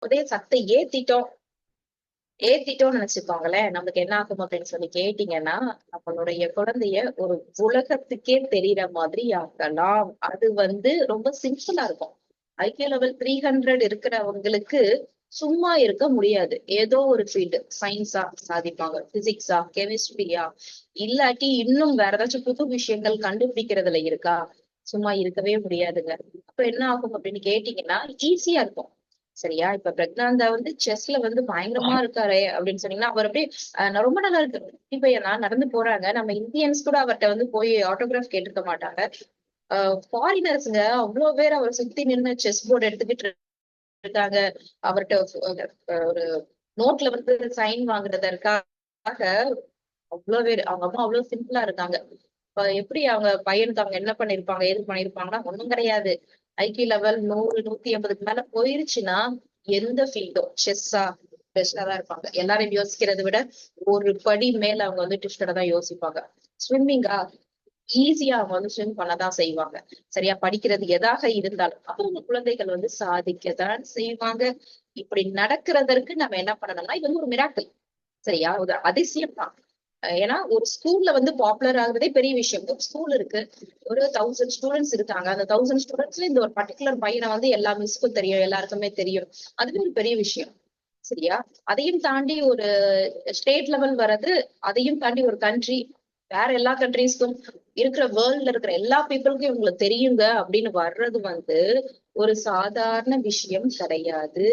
அதே சத்தை ஏத்திட்டோம்னு நினைச்சுக்கோங்களேன், நமக்கு என்ன ஆகும் அப்படின்னு சொல்லி கேட்டீங்கன்னா, நம்மளுடைய குழந்தைய ஒரு உலகத்துக்கே தெரியற மாதிரி ஆக்கலாம். அது ரொம்ப சிம்பிளா இருக்கும். ஐக்கியூ லெவல் 300 இருக்கிறவங்களுக்கு சும்மா இருக்க முடியாது. ஏதோ ஒரு ஃபீல்டு சயின்ஸா சாதிப்பாங்க, பிசிக்ஸா, கெமிஸ்ட்ரியா, இல்லாட்டி இன்னும் வேற ஏதாச்சும் புது விஷயங்கள் கண்டுபிடிக்கிறதுல இருக்கா? சும்மா இருக்கவே முடியாதுங்க. அப்ப என்ன ஆகும் அப்படின்னு கேட்டீங்கன்னா, ஈஸியா இருக்கும். சரியா? இப்ப பிரக்னாந்தா செஸ்ல பயங்கரமா இருக்காரே அப்படின்னு சொன்னீங்கன்னா, அவர் அப்படியே நான் ரொம்ப நல்லா இருக்கு. குட்டி பையனா நடந்து போறாங்க. நம்ம இந்தியன்ஸ் கூட அவர்ட்ட போய் ஆட்டோகிராஃப் கேட்டிருக்க மாட்டாங்க. ஃபாரினர்ஸ்ங்க அவ்ளோ பேர் அவர சுத்தி நின்னு செஸ் போர்ட் எடுத்துக்கிட்டு இருக்காங்க. அவர்ட்ட ஒரு நோட்ல சைன் வாங்குறதற்காக அவ்ளோ பேரு. அவங்க அம்மா அவ்ளோ சிம்பிளா இருக்காங்க. எப்படி அவங்க பையனுக்கு அவங்க என்ன பண்ணிருப்பாங்க, ஏது பண்ணிருப்பாங்கன்னா, ஒண்ணும் கிடையாது. ஐக்கியூ லெவல் 100, 150க்கு மேல போயிருச்சுன்னா, எந்த ஃபீல்டோ செஸ்ஸா பெஸ்ட்டா தான் இருப்பாங்க. எல்லாரும் யோசிக்கிறத விட ஒரு படி மேல அவங்க டிஸ்டன்டா தான் யோசிப்பாங்க. ஸ்விம்மிங்கா ஈஸியா அவங்க ஸ்விம் பண்ணதான் செய்வாங்க. சரியா? படிக்கிறது எதாக இருந்தாலும். அப்ப உங்க குழந்தைகள் சாதிக்கத்தான் செய்வாங்க. இப்படி நடக்கிறதற்கு நம்ம என்ன பண்ணணும்னா, இது ஒரு மிராக்கிள். சரியா? ஒரு அதிசயம் தான். ஏன்னா ஒரு ஸ்கூல்ல பாப்புலர் ஆகுறதே பெரிய விஷயம். ஒரு ஸ்கூல் இருக்கு. ஒரு 1000 ஸ்டூடெண்ட்ஸ் இருக்காங்க. அந்த 1000 ஸ்டூடெண்ட்ஸ்ல இந்த ஒரு பர்ட்டிகுலர் பையனை எல்லா மிஸ்க்கும் தெரியும். எல்லாருக்குமே தெரியும். அதுவே ஒரு பெரிய விஷயம். சரியா? அதையும் தாண்டி ஒரு ஸ்டேட் லெவல் வர்றது, அதையும் தாண்டி ஒரு கண்ட்ரி, வேற எல்லா கண்ட்ரீஸ்க்கும் இருக்கிற வேர்ல்ட்ல இருக்கிற எல்லா பீப்புளுக்கும் இவங்களுக்கு தெரியுங்க அப்படின்னு வர்றது ஒரு சாதாரண விஷயம் கிடையாது.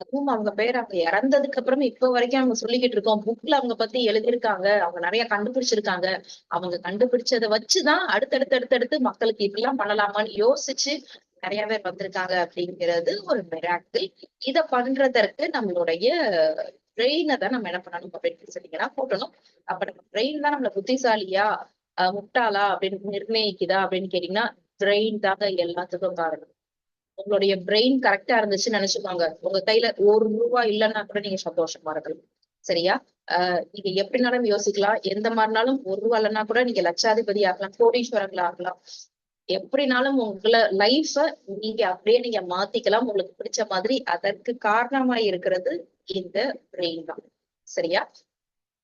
அதுவும் அவங்க பேர் அவங்க இறந்ததுக்கு அப்புறம் இப்ப வரைக்கும் அவங்க சொல்லிக்கிட்டு இருக்கோம். புக்ல அவங்க பத்தி எழுதியிருக்காங்க. அவங்க நிறைய கண்டுபிடிச்சிருக்காங்க. அவங்க கண்டுபிடிச்சதை வச்சுதான் அடுத்தடுத்து மக்களுக்கு இப்படிலாம் பண்ணலாமான்னு யோசிச்சு நிறைய பேர் வந்திருக்காங்க அப்படிங்கிறது ஒரு மிராக்கிள். இத பண்றதற்கு நம்மளுடைய பிரெயினை தான் நம்ம என்ன பண்ணணும் அப்படின்னு சொன்னீங்கன்னா போட்டணும். அப்ப நம்ம பிரெயின் தான் நம்மள புத்திசாலியா முட்டாளா அப்படின்னு நிர்ணயிக்குதா அப்படின்னு கேட்டீங்கன்னா, பிரெயின் தாங்க எல்லாத்துக்கும் காரணம். உங்களுடைய பிரெயின் கரெக்டா இருந்துச்சுன்னு நினைச்சுக்கோங்க. உங்க கையில ₹1 இல்லைன்னா கூட நீங்க சந்தோஷமா இருக்கலாம். சரியா? நீங்க எப்படினாலும் யோசிக்கலாம். எந்த மாதிரினாலும் ₹1 இல்லைன்னா கூட நீங்க லட்சாதிபதி ஆகலாம், கோடீஸ்வரர்கள் ஆகலாம். எப்படினாலும் உங்கள லைஃப நீங்க மாத்திக்கலாம். உங்களுக்கு பிடிச்ச மாதிரி. அதற்கு காரணமா இருக்கிறது இந்த பிரெயின் தான். சரியா?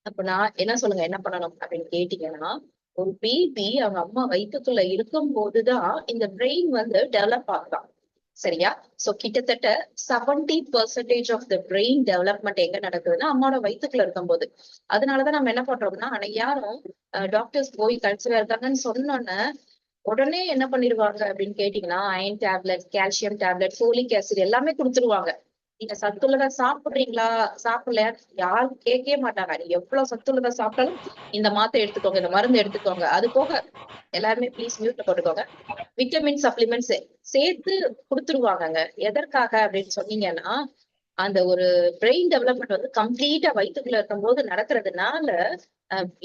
அப்ப நான் என்ன பண்ணணும் அப்படின்னு கேட்டீங்கன்னா, ஒரு பேபி அவங்க அம்மா வயித்துக்குள்ள இருக்கும் போதுதான் இந்த பிரெயின் டெவலப் ஆகுதாம். சரியா? சோ கிட்டத்தட்ட 70% ஆஃப் த பிரெயின் டெவலப்மெண்ட் எங்க நடக்குதுன்னா, அம்மாவோட வயித்துக்குள்ள இருக்கும்போது. அதனாலதான் நம்ம என்ன பண்றோம்னா, ஆனா யாரும் டாக்டர்ஸ் போய் கன்சீவா இருக்காங்கன்னு சொன்னோன்னே, உடனே என்ன பண்ணிருவாங்க அப்படின்னு கேட்டீங்கன்னா, iron tablet, calcium tablet, folic acid எல்லாமே குடுத்துருவாங்க. நீங்க சத்துள்ளதா சாப்பிடுறீங்களா? சாப்பிடலையா? யாரும் கேட்கவே மாட்டாங்க. நீங்க எவ்வளவு சத்துள்ளதா சாப்பிட்டாலும், இந்த மாத்திரை எடுத்துக்கோங்க, இந்த மருந்து எடுத்துக்கோங்க. அது போக எல்லாருமே ப்ளீஸ் மியூட்ல போட்டுக்கோங்க. விட்டமின் சப்ளிமெண்ட்ஸ் சேர்த்து குடுத்துருவாங்கங்க. எதற்காக அப்படின்னு சொன்னீங்கன்னா, அந்த ஒரு பிரெயின் டெவலப்மெண்ட் கம்ப்ளீட்டா வயித்துக்குள்ள இருக்கும்போது நடக்கிறதுனால,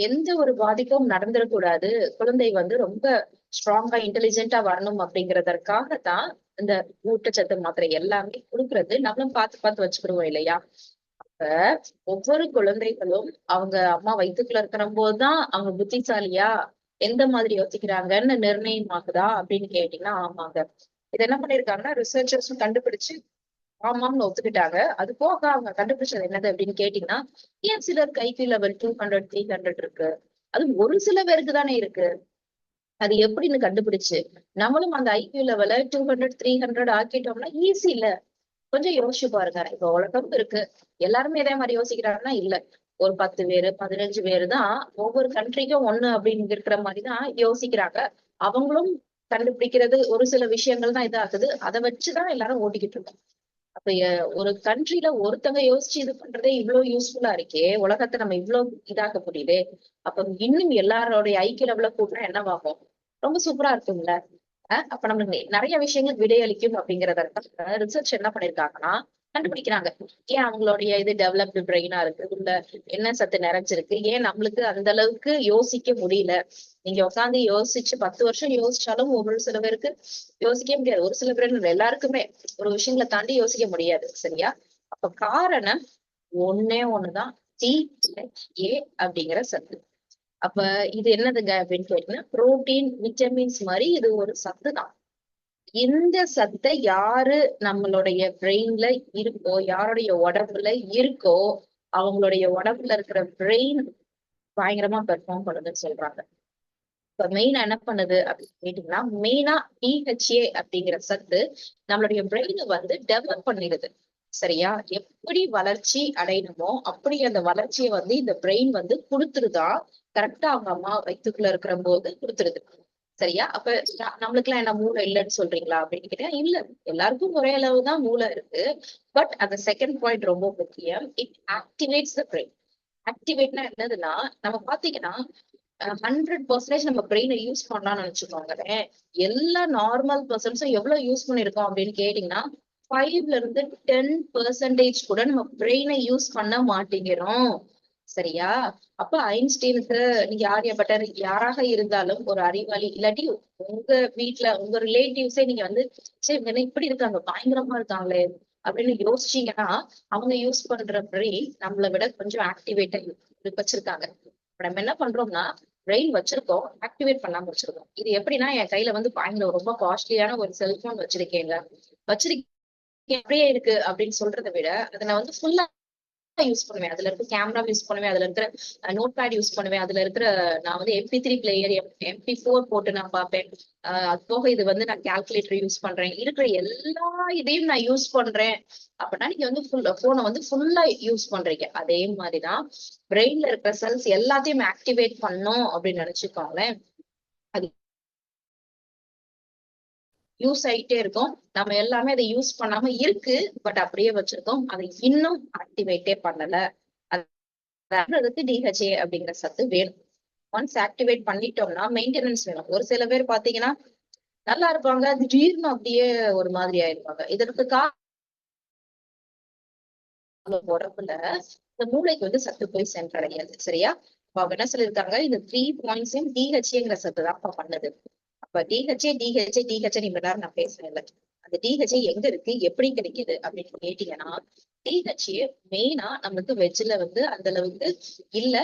எந்த ஒரு பாதிப்பும் நடந்துடக்கூடாது. குழந்தை ரொம்ப ஸ்ட்ராங்கா, இன்டெலிஜென்ட்டா வரணும் அப்படிங்கிறதற்காக தான் இந்த ஊட்டச்சத்து மாத்திரை எல்லாமே குடுக்குறது. நம்மளும் பார்த்து வச்சுக்கிடுவோம் இல்லையா? அப்ப ஒவ்வொரு குழந்தைகளும் அவங்க அம்மா வயித்துக்குள்ள இருக்கிற போதுதான் அவங்க புத்திசாலியா எந்த மாதிரி யோசிக்கிறாங்கன்னு நிர்ணயமாகுதா அப்படின்னு கேட்டீங்கன்னா ஆமாங்க. இது என்ன பண்ணிருக்காங்கன்னா ரிசர்ச்சர்ஸும் கண்டுபிடிச்சு ஆமாம்னு ஒத்துக்கிட்டாங்க. அது போக அவங்க கண்டுபிடிச்சது என்னது அப்படின்னு கேட்டீங்கன்னா, ஏன் சிலருக்கு ஐக்யூ லெவல் 200, 300 இருக்கு. அது ஒரு சில பேருக்கு தானே இருக்கு. அது எப்படின்னு கண்டுபிடிச்சு நம்மளும் அந்த ஐக்யூ லெவல 200, 300 ஆக்கிட்டோம்னா ஈஸி இல்ல. கொஞ்சம் யோசிச்சு பாருங்க. இப்ப உலகம் இருக்கு. எல்லாருமே இதே மாதிரி யோசிக்கிறாங்கன்னா இல்ல. ஒரு 10 பேரு, 15 பேரு தான் ஒவ்வொரு கண்ட்ரிக்கும் ஒண்ணு அப்படின்னு இருக்கிற மாதிரிதான் யோசிக்கிறாங்க. அவங்களும் கண்டுபிடிக்கிறது ஒரு சில விஷயங்கள் தான் இதாகுது. அதை வச்சுதான் எல்லாரும் ஓட்டிக்கிட்டு இருக்கோம். அப்ப ஒரு கண்ட்ரில ஒருத்தங்க யோசிச்சு இது பண்றதே இவ்வளவு யூஸ்ஃபுல்லா இருக்கே. உலகத்தை நம்ம இவ்வளவு இதாக்க முடியுதே. அப்ப இன்னும் எல்லாரோடைய ஐக்கிய லெவல கூட்டினா என்னவாகும்? ரொம்ப சூப்பரா இருக்கும்ல. அப்ப நம்மளுக்கு நிறைய விஷயங்கள் விடையளிக்கும் அப்படிங்கறத ரிசர்ச் என்ன பண்ணிருக்காங்கன்னா கண்டுபிடிக்கிறாங்க. ஏன் அவங்களுடைய இது டெவலப்டு பிரெயினா இருக்கு, இல்ல என்ன சத்து நிறைஞ்சிருக்கு, ஏன் நம்மளுக்கு அந்த அளவுக்கு யோசிக்க முடியல. நீங்க உட்காந்து யோசிச்சு 10 வருஷம் யோசிச்சாலும் ஒரு சில பேருக்கு யோசிக்கவே முடியாது. ஒரு சில பேர் எல்லாருக்குமே ஒரு விஷயங்களை தாண்டி யோசிக்க முடியாது. சரியா? அப்ப காரணம் ஒண்ணே ஒண்ணுதான். THA அப்படிங்கிற சத்து. அப்ப இது என்னதுங்க அப்படின்னு கேட்டீங்கன்னா, புரோட்டீன், விட்டமின்ஸ் மாதிரி இது ஒரு சத்து தான். இந்த சத்தை யாரு நம்மளுடைய பிரெயின்ல இருக்கோ, யாருடைய உடம்புல இருக்கோ, அவங்களுடைய உடம்புல இருக்கிற பிரெயின் பயங்கரமா பெர்ஃபார்ம் பண்ணுதுன்னு சொல்றாங்க. இப்ப மெயினா என்ன பண்ணுது அப்படின்னு கேட்டீங்கன்னா, மெயினா டிஹெச்ஏ அப்படிங்கிற சத்து நம்மளுடைய பிரெயினை வந்து டெவலப் பண்ணிடுது. சரியா? எப்படி வளர்ச்சி அடையணுமோ அப்படி அந்த வளர்ச்சியை வந்து இந்த பிரெயின் வந்து கொடுத்துருதா. கரெக்டா அவங்க அம்மா வயித்துக்குள்ள இருக்கிற போது கொடுத்துருது. சரியா? அப்ப நம்மளுக்கு எல்லாம் என்ன மூளை இல்லைன்னு சொல்றீங்களா அப்படின்னு கேட்டா இல்ல. எல்லாருக்கும் ஒரே அளவுதான் மூளை இருக்கு. பட் அந்த செகண்ட் பாயிண்ட் ரொம்ப முக்கியம். It activates the brain. ஆக்டிவேட்னா என்னதுன்னா, நம்ம பாத்தீங்கன்னா 100% நம்ம பிரெயினை யூஸ் பண்ணலாம்னு நினைச்சுக்கோங்களேன். எல்லா நார்மல் பர்சன்ஸும் எவ்வளவு யூஸ் பண்ணிருக்கோம் அப்படின்னு கேட்டீங்கன்னா 5ல இருந்து 10% கூட நம்ம பிரெயினை யூஸ் பண்ண மாட்டேங்கிறோம். சரியா? அப்ப ஐன்ஸ்டீனுக்கு நீங்க ஆரியப்பட்டர் யாராக இருந்தாலும் ஒரு அறிவாளி இல்லாட்டி உங்க வீட்டுல உங்க ரிலேட்டிவ்ஸே நீங்க வந்து சரி இவங்க என்ன இப்படி இருக்காங்க பயங்கரமா இருக்காங்களே அப்படின்னு யோசிச்சீங்கன்னா அவங்க யூஸ் பண்ற பிரெயின் நம்மளை விட கொஞ்சம் ஆக்டிவேட்டா வச்சிருக்காங்க. இப்ப நம்ம என்ன பண்றோம்னா பிரெயின் வச்சிருக்கோம், ஆக்டிவேட் பண்ணாம வச்சிருக்கோம். இது எப்படின்னா என் கையில வந்து பயங்கர ரொம்ப காஸ்ட்லியான ஒரு செல்போன் வச்சிருக்கேங்க. வச்சிருக்கேன் அப்படியே இருக்கு அப்படின்னு சொல்றதை விட அதை நான் வந்து ஃபுல்லா யூஸ் பண்ணுவேன். அதுல இருக்க கேமரா யூஸ் பண்ணுவேன், அதுல இருக்கிற நோட் பேட் யூஸ் பண்ணுவேன், அதுல இருக்கிற நான் வந்து MP3 பிளேயர் MP4 போட்டு நான் பார்ப்பேன். அது போக இது வந்து நான் கால்குலேட்டர் யூஸ் பண்றேன். இருக்கிற எல்லா இதையும் நான் யூஸ் பண்றேன் அப்படின்னா நீங்க வந்து போனை வந்து ஃபுல்லா யூஸ் பண்றீங்க. அதே மாதிரிதான் பிரெயின்ல இருக்கிற செல்ஸ் எல்லாத்தையும் ஆக்டிவேட் பண்ணும் அப்படின்னு நினைச்சுக்கோங்களேன். அது யூஸ் ஆயிட்டே இருக்கும். நம்ம எல்லாமே அதை யூஸ் பண்ணாம இருக்கு. பட் அப்படியே வச்சிருக்கோம். அதை இன்னும் ஆக்டிவேட்டே பண்ணல. அதுக்கு டிஹெச்ஏ அப்படிங்கிற சத்து வேணும். ஒன்ஸ் ஆக்டிவேட் பண்ணிட்டோம்னா மெயின்டெனன்ஸ் வேணும். ஒரு சில பேர் பாத்தீங்கன்னா நல்லா இருப்பாங்க, திடீர்னு அப்படியே ஒரு மாதிரி ஆயிருப்பாங்க. இதற்கு உடம்புல இந்த மூளைக்கு வந்து சத்து போய் சென்றடையாது. சரியா? அவங்க என்ன சொல்லியிருக்காங்க, இந்த 3 பாயிண்ட்ஸையும் டிஹெச்ஏங்கிற சத்து தான் பண்ணுது. அப்ப டிஹெச்ஏ இவ்வளவு நேரம் நான் பேசுறேன்ல, அந்த டிஹெச்ஏ எங்க இருக்கு, எப்படி கிடைக்குது அப்படின்னு கேட்டீங்கன்னா, டிஹெச்ஏ மெயினா நமக்கு வெஜ்ல வந்து அந்த அளவுக்கு இல்ல.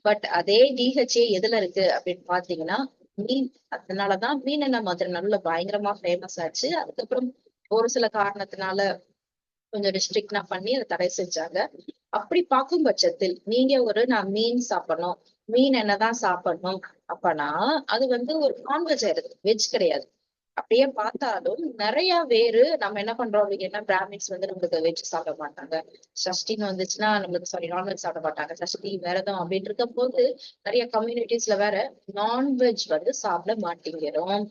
பட் அதே டிஹெச்ஏ எதுல இருக்கு அப்படின்னு பாத்தீங்கன்னா மீன். அதனாலதான் மீன் என்ன மாதிரி நல்ல பயங்கரமா ஃபேமஸ் ஆச்சு. அதுக்கப்புறம் ஒரு சில காரணத்தினால கொஞ்சம் ரெஸ்ட்ரிக்ட்னா பண்ணி அதை தடை செஞ்சாங்க. அப்படி பார்க்கும் பட்சத்தில் நீங்க நான் மீன் சாப்பிடணும், மீன் என்னதான் சாப்பிடணும் அப்பனா அது வந்து ஒரு நான்வெஜ் ஆயிருது, வெஜ் கிடையாது. அப்படியே பார்த்தாலும் நிறைய பேரு நம்ம என்ன பண்றோம் அப்படின்னா பிராமின்ஸ் வந்து நம்மளுக்கு வெஜ் சாப்பிட மாட்டாங்க. சஷ்டின்னு வந்துச்சுன்னா நம்மளுக்கு சாரி நான்வெஜ் சாப்பிட மாட்டாங்க. சஷ்டி விரதம் அப்படின்னு இருக்க போது நிறைய கம்யூனிட்டிஸ்ல வேற நான்வெஜ் வந்து சாப்பிட மாட்டேங்கிறோம்.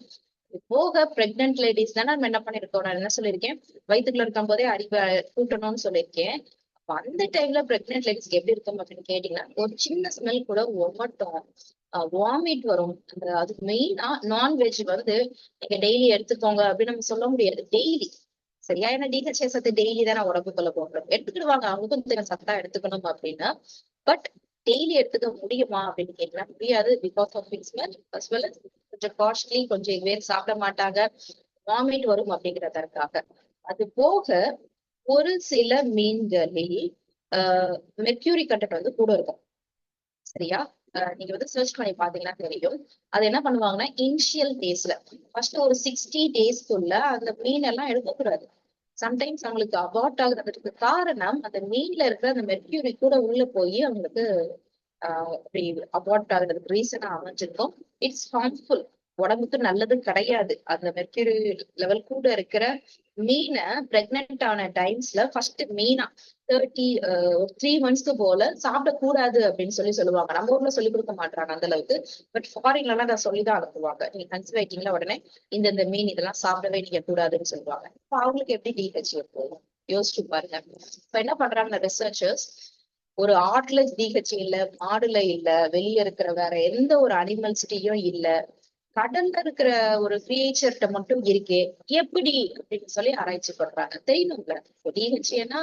போக பிரெக்னென்ட் லேடிஸ் தானே நம்ம என்ன பண்ணிருக்கோம், நான் என்ன சொல்லியிருக்கேன், வயிற்றுக்குள்ள இருக்கும் போதே அறிவை கூட்டணும்னு சொல்லியிருக்கேன். அப்ப அந்த டைம்ல பிரெக்னென்ட் லேடிஸ்க்கு எப்படி இருக்கும் அப்படின்னு கேட்டீங்கன்னா ஒரு சின்ன ஸ்மெல் கூட ஒமட்டும், வாமிட் வரும். அந்த அதுக்கு மெயினா நான்வெஜ் வந்து நீங்க டெய்லி எடுத்துக்கோங்க அப்படின்னு நம்ம சொல்ல முடியாது. டெய்லி சரியா? ஏன்னா டிஹெச்ஏ சத்து டெய்லி தானே உடம்புக்குள்ள போடுறோம், எடுத்துக்கிடுவாங்க அவங்களுக்கும் சத்தா எடுத்துக்கணும் அப்படின்னா. பட் டெய்லி எடுத்துக்க முடியுமா அப்படின்னு கேட்டீங்கன்னா முடியாது. Because of its smell as well as கொஞ்சம் காஸ்ட்லி, கொஞ்சம் பேர் சாப்பிட மாட்டாங்க, வாமிட் வரும் அப்படிங்கிறதற்காக. அது போக ஒரு சில மீன்களில் மெர்க்யூரி கண்டென்ட் வந்து கூட இருக்கும். சரியா? நீங்க வந்து சர்ச் பண்ணி பாத்தீங்கன்னா தெரியும். அது என்ன பண்ணுவாங்கன்னா இனிஷியல் டேஸ்ல ஃபர்ஸ்ட் ஒரு 60 டேஸ்க்குள்ள அந்த மீன் எல்லாம் எடுக்கக்கூடாது. சம்டைம்ஸ் அவங்களுக்கு அபார்ட் ஆகுறதுக்கு காரணம் அந்த மீன்ல இருக்கிற அந்த மெர்க்யூரி கூட உள்ள போய் அவங்களுக்கு அப்படி அபார்ட் ஆகுறதுக்கு ரீசனா அமைஞ்சிருக்கும். இட்ஸ் ஹார்ம்ஃபுல், உடம்புக்கு நல்லது கிடையாது. அந்த மெர்க்யூரி லெவல் கூட இருக்கிற மீனை பிரெக்னென்ட் ஆன டைம்ஸ்ல ஃபர்ஸ்ட் மீனா 3 மந்த்ஸ்க்கு போல சாப்பிடக்கூடாது அப்படின்னு சொல்லுவாங்க. நம்ம ஊர்ல சொல்லி கொடுக்க மாட்டாங்க அந்த அளவுக்கு. பட் ஃபாரின்ல எல்லாம் அதை சொல்லிதான் அனுப்புவாங்க. நீங்க கன்சீவ் ஆயிட்டீங்களா உடனே இந்த மீன் இதெல்லாம் சாப்பிடவே நீங்க கூடாதுன்னு சொல்லுவாங்க. இப்ப அவங்களுக்கு எப்படி டிஹெச்ஏ போகும் யோசிச்சு பாருங்க. இப்ப என்ன பண்றாங்க ரிசர்ச்சர்ஸ், ஒரு ஆட்ல டிஹெச்ஏ இல்ல, மாடுல இல்ல, வெளியே இருக்கிற வேற எந்த ஒரு அனிமல்ஸ்டையும் இல்ல, கடல்ல இருக்கிற ஒரு கிரியேச்சர்கிட்ட மட்டும் இருக்கே, எப்படி அப்படின்னு சொல்லி ஆராய்ச்சி பண்றாங்க. தெரியணும்ல டிஹெச்ஏன்னா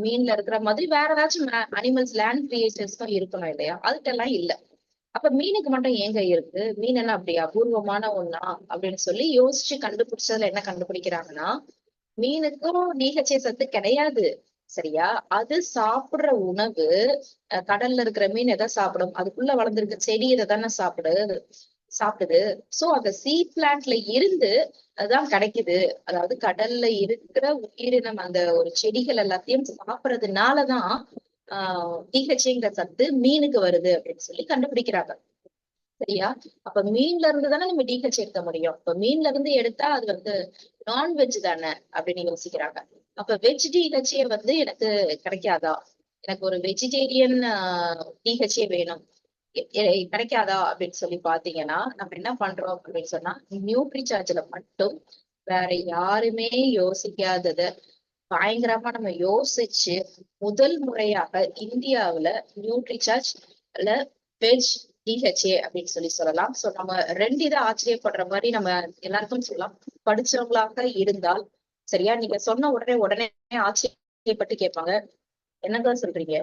மீன்ல இருக்கிற மாதிரி வேற ஏதாச்சும் அனிமல்ஸ் லேண்ட் கிரியேச்சர்ஸ்க்கும் இருக்கணும் இல்லையா? அதுகிட்ட எல்லாம் இல்ல. அப்ப மீனுக்கு மட்டும் ஏங்க இருக்கு, மீன் என்ன அப்படி அபூர்வமான ஒண்ணா அப்படின்னு சொல்லி யோசிச்சு கண்டுபிடிச்சதுல என்ன கண்டுபிடிக்கிறாங்கன்னா மீனுக்கும் டிஹெச்ஏ சத்து கிடையாது. சரியா? அது சாப்பிடுற உணவு கடல்ல இருக்கிற மீன் எதை சாப்பிடும், அதுக்குள்ள வளர்ந்துருக்க செடி இதை தானே சாப்பிடுது. சாப்பிடுது. சோ அந்த சீ பிளான்ட்ல இருந்து அதுதான் கிடைக்குது. அதாவது கடல்ல இருக்கிற உயிரினம் அந்த ஒரு செடிகள் எல்லாத்தையும் சாப்பிடறதுனாலதான் டிஹெச்ங்கிற சத்து மீனுக்கு வருது அப்படின்னு சொல்லி கண்டுபிடிக்கிறாங்க. சரியா? அப்ப மீன்ல இருந்து தானே நம்ம டிஹெச் எடுக்க முடியும். இப்ப மீன்ல இருந்து எடுத்தா அது வந்து நான்வெஜ் தானே அப்படின்னு யோசிக்கிறாங்க. அப்ப வெஜ் டிஹெச்ஏ வந்து எனக்கு கிடைக்காதா? எனக்கு ஒரு வெஜிடேரியன் டிஹெச்ஏ வேணும். கிடைக்காதா அப்படின்னு சொல்லி பாத்தீங்கன்னா நம்ம என்ன பண்றோம் அப்படின்னு சொன்னா நியூட்ரி சார்ஜ்ல மட்டும் வேற யாருமே யோசிக்காதத பயங்கரமா நம்ம யோசிச்சு முதல் முறையாக இந்தியாவுல நியூட்ரி சார்ஜ்ல வெஜ் டிஹெச்ஏ அப்படின்னு சொல்லலாம். சோ நம்ம ரெண்டு இதை ஆச்சரியப்படுற மாதிரி நம்ம எல்லாருக்கும் சொல்லலாம். படிச்சவங்களாக இருந்தால் சரியா, நீங்க சொன்ன உடனே உடனே ஆச்சரியப்பட்டு கேட்பாங்க, என்னங்க சொல்றீங்க,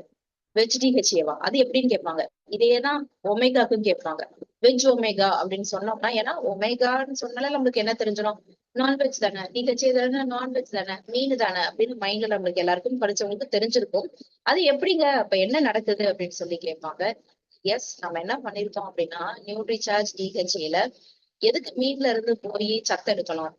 வெஜ் டிஹெச்ஏவா, அது எப்படின்னு கேட்பாங்க. இதேதான் ஒமேகாக்கும் கேட்பாங்க. வெஜ் ஒமேகா அப்படின்னு சொன்னோம்னா, ஏன்னா ஒமேகான்னு சொன்னாலே நம்மளுக்கு என்ன தெரிஞ்சிடும், நான்வெஜ் தானே, டிஹெச்ஏ தானே, நான்வெஜ் தானே, மீன் தானே அப்படின்னு மைண்ட்ல நம்மளுக்கு எல்லாருக்கும் படிச்சவங்களுக்கு தெரிஞ்சிருக்கும். அது எப்படிங்க, அப்ப என்ன நடக்குது அப்படின்னு சொல்லி கேட்பாங்க. எஸ், நம்ம என்ன பண்ணிருக்கோம் அப்படின்னா நியூட்ரி சார்ஜ் டிஹெச்ஏல எதுக்கு மீன்ல இருந்து போய் சத்து எடுக்கணும்,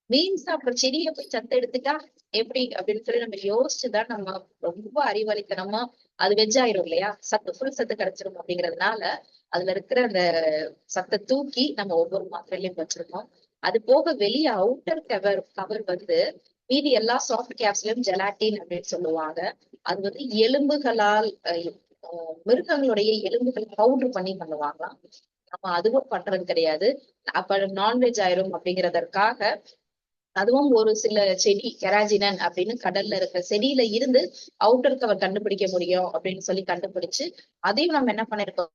மீன் சாப்பிடுற செடியை போய் சத்து எடுத்துட்டா எப்படி அப்படின்னு சொல்லி நம்ம யோசிச்சுதான் நம்ம ரொம்ப அறிவாளித்தனமா அது வெஜ் ஆயிரும் இல்லையா, சத்து ஃபுல் சத்து கிடைச்சிரும் அப்படிங்கறதுனால அதுல இருக்கிற அந்த சத்தை தூக்கி நம்ம ஒவ்வொரு மாத்திரையிலையும் வச்சிருக்கோம். அது போக வெளியே அவுட்டர் கவர் கவர் வந்து மீதி எல்லா சாஃப்ட் கேப்ஸ்லயும் ஜெலாட்டின் அப்படின்னு சொல்லுவாங்க. அது வந்து எலும்புகளால் மிருகங்களுடைய எலும்புகள் பவுடர் பண்ணி பண்ணுவாங்களாம். நம்ம அதுவும் பண்றது கிடையாது. அப்ப நான்வெஜ் ஆயிரும் அப்படிங்கிறதற்காக அதுவும் ஒரு சில செடி கெராஜினன் அப்படின்னு கடல்ல இருக்கிற செடியில இருந்து அவுட்டர் கவர் கண்டுபிடிக்க முடியும் அப்படின்னு சொல்லி கண்டுபிடிச்சு அதையும் நம்ம என்ன பண்ணிருக்கோம்,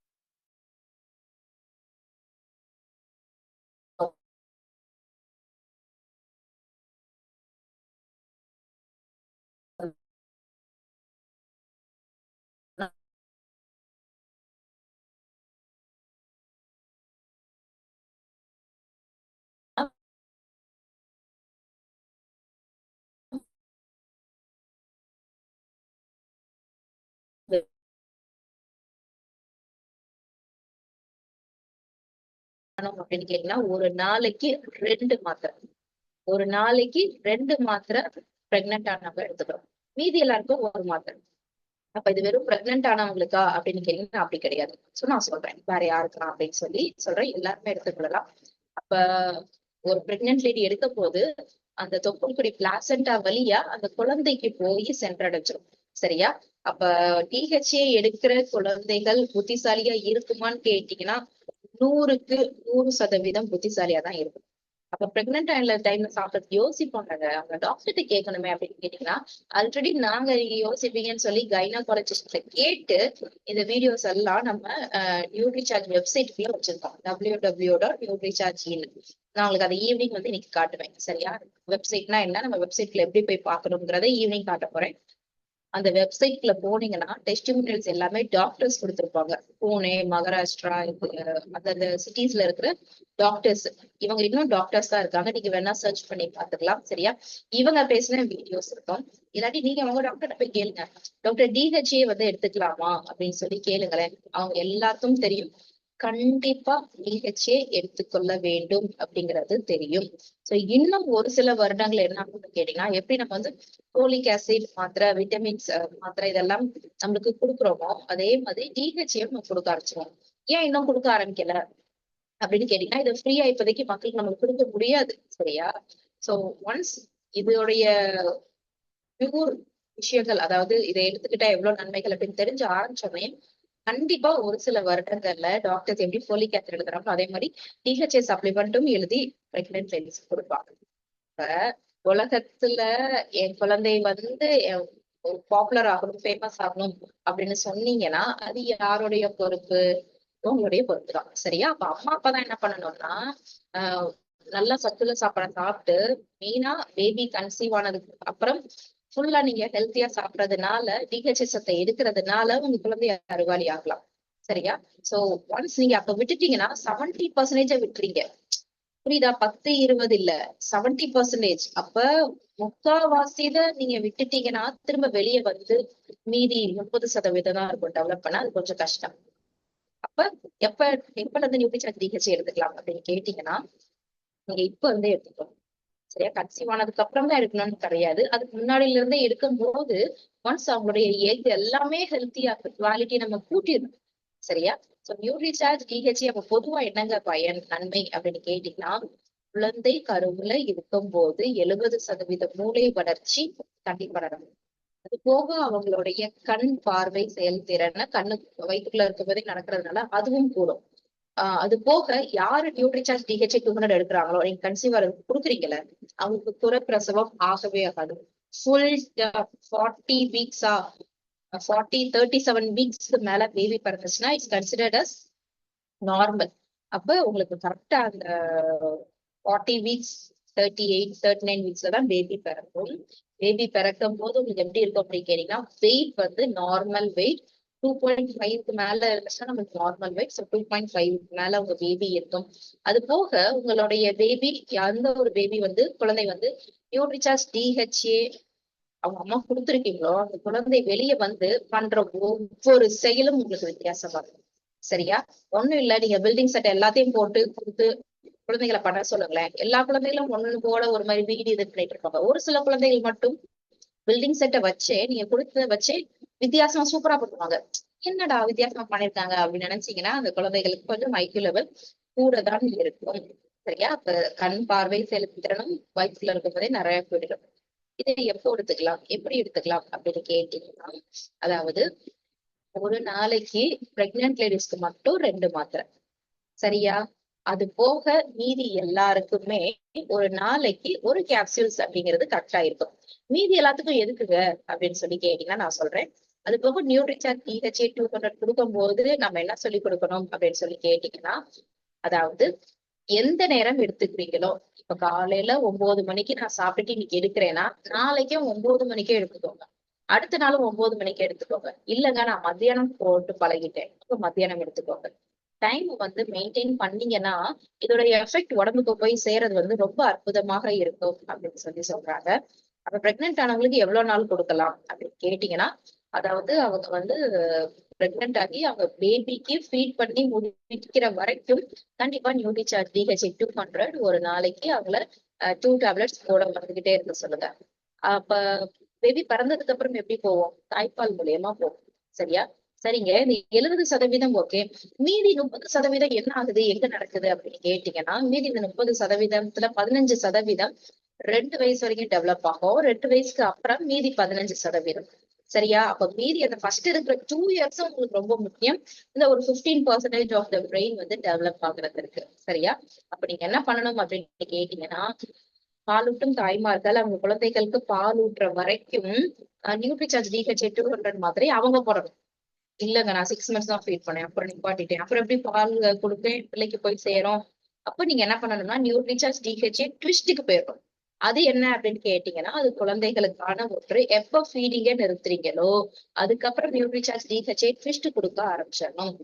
அப்படின்னு கேட்டீங்கன்னா ஒரு நாளைக்கு 2 மாத்திரை, ஒரு நாளைக்கு 2 மாத்திரை பிரெக்னென்ட் ஆனவங்க எடுத்துக்கிறோம். மீதி எல்லாருக்கும் ஒரு மாத்திரை. அப்ப இது வெறும் பிரெக்னென்ட் ஆனவங்களுக்கா அப்படின்னு கேட்டீங்கன்னா அப்படி கிடையாது. சோ நான் சொல்றேன் வேற யாருக்கலாம் அப்படின்னு சொல்லி சொல்றேன், எல்லாருமே எடுத்துக்கொள்ளலாம். அப்ப ஒரு பிரெக்னென்ட் லேடி எடுக்க போது அந்த தொப்புள் கொடி பிளாசண்டா வழியா அந்த குழந்தைக்கு போய் சென்றடைஞ்சிரும். சரியா? அப்ப டிஹெச்ஏ எடுக்கிற குழந்தைகள் புத்திசாலியா இருக்குமான்னு கேட்டீங்கன்னா 100% புத்திசாலியா தான் இருக்கும். அப்ப பிரெக்னென்ட் ஆயில டைம்ல சாப்பிட்டு யோசிப்போங்க, அவங்க டாக்டர்கிட்ட கேட்கணுமே அப்படின்னு கேட்டீங்கன்னா ஆல்ரெடி நாங்க யோசிப்பீங்கன்னு சொல்லி கைனகாலஜிஸ்ட்ல கேட்டு இந்த வீடியோஸ் எல்லாம் நம்ம நியூட்ரிசார்ஜ் வெப்சைட்லயே வச்சிருக்கோம். www.nutricharge. நான் உங்களுக்கு அதை ஈவினிங் வந்து இன்னைக்கு காட்டுவேன். சரியா? வெப்சைட்னா என்ன, நம்ம வெப்சைட்ல எப்படி போய் பார்க்கணுங்கிறத ஈவினிங் காட்ட போறேன். அந்த வெப்சைட்ல போனீங்கன்னா டெஸ்டிமோனியல்ஸ் எல்லாமே டாக்டர்ஸ் கொடுத்திருப்பாங்க. பூனே, மகாராஷ்டிரா, அந்தந்த சிட்டிஸ்ல இருக்கிற டாக்டர்ஸ். இவங்க இன்னும் டாக்டர்ஸ் தான் இருக்காங்க. நீங்க வேணா சர்ச் பண்ணி பாத்துக்கலாம். சரியா? இவங்க பேசின வீடியோஸ் இருக்கும். இல்லாட்டி நீங்க அவங்க டாக்டர் போய் கேளுங்க, டாக்டர் டிஹெச்ஏ வந்து எடுத்துக்கலாமா அப்படின்னு சொல்லி கேளுங்களேன். அவங்க எல்லாருக்கும் தெரியும், கண்டிப்பா டிஹெச்ஏ எடுத்துக்கொள்ள வேண்டும் அப்படிங்கிறது தெரியும். சோ இன்னும் ஒரு சில வருடங்கள் என்ன கேட்டீங்கன்னா, எப்படி நம்ம வந்து போலிக் ஆசிட் மாத்திரை, விட்டமின்ஸ் மாத்திரை இதெல்லாம் நம்மளுக்கு கொடுக்குறோமோ அதே மாதிரி டிஹெச்ஏ நம்ம கொடுக்க ஆரம்பிச்சிருவோம். ஏன் இன்னும் கொடுக்க ஆரம்பிக்கல அப்படின்னு கேட்டீங்கன்னா, இது ஃப்ரீயா இப்போதைக்கு மக்களுக்கு நம்மளுக்கு கொடுக்க முடியாது. சரியா? சோ ஒன்ஸ் இதோடைய பியூர் விஷயங்கள், அதாவது இதை எடுத்துக்கிட்டா எவ்வளவு நன்மைகள் அப்படின்னு தெரிஞ்சு ஆரம்பிச்சோடனே கண்டிப்பா ஒரு சில வருடங்கள்ல டாக்டர்ஸ் எப்படி போலிக் ஆசிட் எழுதுறாங்களோ அதே மாதிரி டிஹெச்ஏ சப்ளிமெண்ட்டும் எழுதி பிரெக்னென்ட் லேடிஸ் கொடுப்பாங்க. இப்ப உலகத்துல என் குழந்தை வந்து பாப்புலர் ஆகணும், ஃபேமஸ் ஆகணும் அப்படின்னு சொன்னீங்கன்னா அது யாருடைய பொறுப்பு, உங்களுடைய பொறுப்பு தான். சரியா? அப்ப அம்மா அப்பா தான் என்ன பண்ணணும்னா ஆஹ் நல்ல சத்துள்ள சாப்பாடை சாப்பிட்டு மெயினா பேபி கன்சீவ் ஆனதுக்கு அப்புறம் ஃபுல்லா நீங்க ஹெல்த்தியா சாப்பிடறதுனால டிஹெச்ஏ சத்தை எடுக்கிறதுனால உங்க குழந்தைய அறிவாளி ஆகலாம். சரியா? சோ ஒன்ஸ் நீங்க அப்ப விட்டுட்டீங்கன்னா 70% விட்டுறீங்க. புரியுதா? 10-20 இல்ல, 70%. அப்ப முக்காவாசித நீங்க விட்டுட்டீங்கன்னா திரும்ப வெளியே வந்து மீதி 30% தான் இருக்கும் டெவலப் பண்ண. அது கொஞ்சம் கஷ்டம். அப்ப எப்ப எப்பல இருந்து நியூட்ரிசார்ஜ் டிஹெச்ஏ எடுத்துக்கலாம் அப்படின்னு கேட்டீங்கன்னா, நீங்க இப்ப இருந்தே எடுத்துக்கணும். சரியா? கன்சீவ் ஆனதுக்கு அப்புறம் தான் எடுக்கணும்னு கிடையாது. அதுக்கு முன்னாடில இருந்தே எடுக்கும்போது, ஒன்ஸ் அவங்களுடைய எக் எல்லாமே ஹெல்த்தியா இருக்கு. குவாலிட்டி நம்ம கூட்டிடணும். சரியா? சோ நியூட்ரிசார்ஜ் டிஹெச்ஏ அப்ப பொதுவா என்னங்க பயன், நன்மை அப்படின்னு கேட்டீங்கன்னா, குழந்தை கருவுல இருக்கும்போது 70% மூளை வளர்ச்சி தண்டிப்படணும். அது போக அவங்களுடைய கண் பார்வை செயல்திறனை கண்ணு வயிற்றுக்குள்ள இருக்கும்போதே நடக்கிறதுனால அதுவும் கூடும். அது போக யாரு நியூட்ரிசார்ஜ் டிஹெச்ஏ 200 எடுக்கிறாங்களோ, நீங்க கன்சீவர் குடுக்குறீங்கல்ல, அவங்களுக்கு குறைப்பிரசவம் ஆகவே ஆகாது. ஃபுல் 40 வீக்ஸா 37 வீக்ஸ்க்கு மேல பேபி பிறந்துச்சுன்னா இட்ஸ் கன்சிடர்ட் அஸ் நார்மல். அப்ப உங்களுக்கு கரெக்டா அந்த 40 வீக்ஸ் 38 39 வீக்ஸ்ல தான் பேபி பிறக்கும். பேபி பிறக்கும் போது உங்களுக்கு எப்படி இருக்கும் அப்படின்னு கேட்டீங்கன்னா, வெயிட் வந்து நார்மல் வெயிட் 2.5க்கு மேல இருந்துச்சுன்னா நமக்கு நார்மல் வெயிட். ஸோ 2.5 மேல உங்க பேபி இருக்கும். அது போக உங்களுடைய பேபி, எந்த ஒரு பேபி வந்து குழந்தை வந்து நியூட்ரிசார்ஜ் டிஹெச்ஏ அவங்க அம்மா கொடுத்துருக்கீங்களோ, அந்த குழந்தை வெளியே வந்து பண்ற ஒவ்வொரு செயலும் உங்களுக்கு வித்தியாசமா இருக்கும். சரியா? ஒண்ணும் இல்ல, நீங்க பில்டிங் செட் எல்லாத்தையும் போட்டு கொடுத்து குழந்தைகளை பண்ண சொல்லுங்களேன். எல்லா குழந்தைகளும் ஒண்ணு போல ஒரு மாதிரி வீடு இது பண்ணிட்டு இருப்பாங்க. ஒரு சில குழந்தைகள் மட்டும் பில்டிங் செட்டை வச்சே நீங்க கொடுத்த வச்சே வித்தியாசமா சூப்பரா பண்ணுவாங்க. என்னடா வித்தியாசமா பண்ணிருக்காங்க அப்படின்னு நினைச்சீங்கன்னா, அந்த குழந்தைகளுக்கு கொஞ்சம் ஐக்யூ லெவல் கூட தான் இருக்கும். சரியா? அப்ப கண் பார்வை செலுத்திறனும் வயிற்றுல இருக்கும்போதே நிறைய போயிடும். இதை எப்போ எடுத்துக்கலாம், எப்படி எடுத்துக்கலாம் அப்படின்னு கேட்டீங்கன்னா, அதாவது ஒரு நாளைக்கு பிரெக்னன்ட் லேடிஸ்க்கு மட்டும் 2 மாத்திரை. சரியா? அது போக மீதி எல்லாருக்குமே ஒரு நாளைக்கு ஒரு கேப்சூல்ஸ் அப்படிங்கிறது கரெக்டா இருக்கும். மீதி எல்லாத்துக்கும் எதுக்குங்க அப்படின்னு சொல்லி கேட்டீங்கன்னா நான் சொல்றேன். அது போக நியூட்ரிசார்ஜ் டிஹெச்ஏ 200 கொடுக்கும்போது நம்ம என்ன சொல்லி கொடுக்கணும் அப்படின்னு சொல்லி கேட்டீங்கன்னா, அதாவது எந்த நேரம் எடுத்துக்கிறீங்களோ, இப்ப காலையில 9 மணிக்கு நான் சாப்பிட்டுட்டு இன்னைக்கு எடுக்கிறேன்னா, நாளைக்கும் 9 மணிக்கே எடுத்துக்கோங்க. அடுத்த நாளும் 9 மணிக்கு எடுத்துக்கோங்க. இல்லங்க நான் மத்தியானம் போட்டு பழகிட்டேன், அப்ப மத்தியானம் எடுத்துக்கோங்க. டைம் வந்து மெயின்டைன் பண்ணீங்கன்னா, இதோடைய எஃபெக்ட் உடம்புக்கு போய் சேர்றது வந்து ரொம்ப அற்புதமாக இருக்கும் அப்படின்னு சொல்லி சொல்றாங்க. அப்ப பிரெக்னென்ட் ஆனவங்களுக்கு எவ்வளவு நாள் கொடுக்கலாம் அப்படின்னு கேட்டீங்கன்னா, அதாவது அவங்க வந்து பிரெக்னென்ட் ஆகி அவங்க பேபிக்கு ஃபீட் பண்ணி முடிக்கிற வரைக்கும் கண்டிப்பா நியூட்ரிசார்ஜ் டிஹெச்ஏ 200 ஒரு நாளைக்கு அவங்கள 2 டேப்லெட்ஸ் போட வந்துகிட்டே இருக்க சொல்லுங்க. அப்ப பேபி பிறந்ததுக்கு அப்புறம் எப்படி போவோம்? தாய்ப்பால் மூலியமா போகும். சரியா? சரிங்க. இந்த 70% ஓகே. மீதி 30% என்ன ஆகுது? எங்க நடக்குது அப்படின்னு கேட்டீங்கன்னா, மீதி இந்த 30%த்துல 15% 2 வயசு வரைக்கும் டெவலப் ஆகும். 2 வயசுக்கு அப்புறம் மீதி 15%. சரியா? அப்ப மீதி அந்த ஃபர்ஸ்ட் இருக்கிற 2 இயர்ஸும் உங்களுக்கு ரொம்ப முக்கியம். இந்த ஒரு 15% ஆஃப் த பிரெயின் வந்து டெவலப் ஆகுறது இருக்கு. சரியா? அப்ப நீங்க என்ன பண்ணணும் அப்படின்னு கேட்டீங்கன்னா, பாலூட்டும் தாய்மார்கள் அவங்க குழந்தைகளுக்கு பால் ஊட்டுற வரைக்கும் நியூட்ரிசார்ஜ் டிஹெச்ஏ 200 மாத்திரை அவங்க போடணும். இல்லங்க நான் 6 மந்த்ஸ் தான் ஃபீட் பண்ணேன். அப்புறம் நிப்பாட்டிட்டேன். அப்புறம் எப்படி பால் குடுப்பேன், பிள்ளைக்கு போய் சேரும். அப்ப நீங்க என்ன பண்ணணும்னா, நியூட்ரிசார்ஜ் டிஹெச்ஏ ட்விஸ்ட்க்கு போயிரும். அது என்ன அப்படின்னு கேட்டீங்கன்னா, அது குழந்தைகளுக்கான ஒன்று. எப்ப ஃபீடிங்க நிறுத்துறீங்களோ, அதுக்கப்புறம் நியூட்ரிசார்ஜ் டிஹெச்ஏ ட்விஸ்ட் குடுக்க ஆரம்பிச்சிடணும்.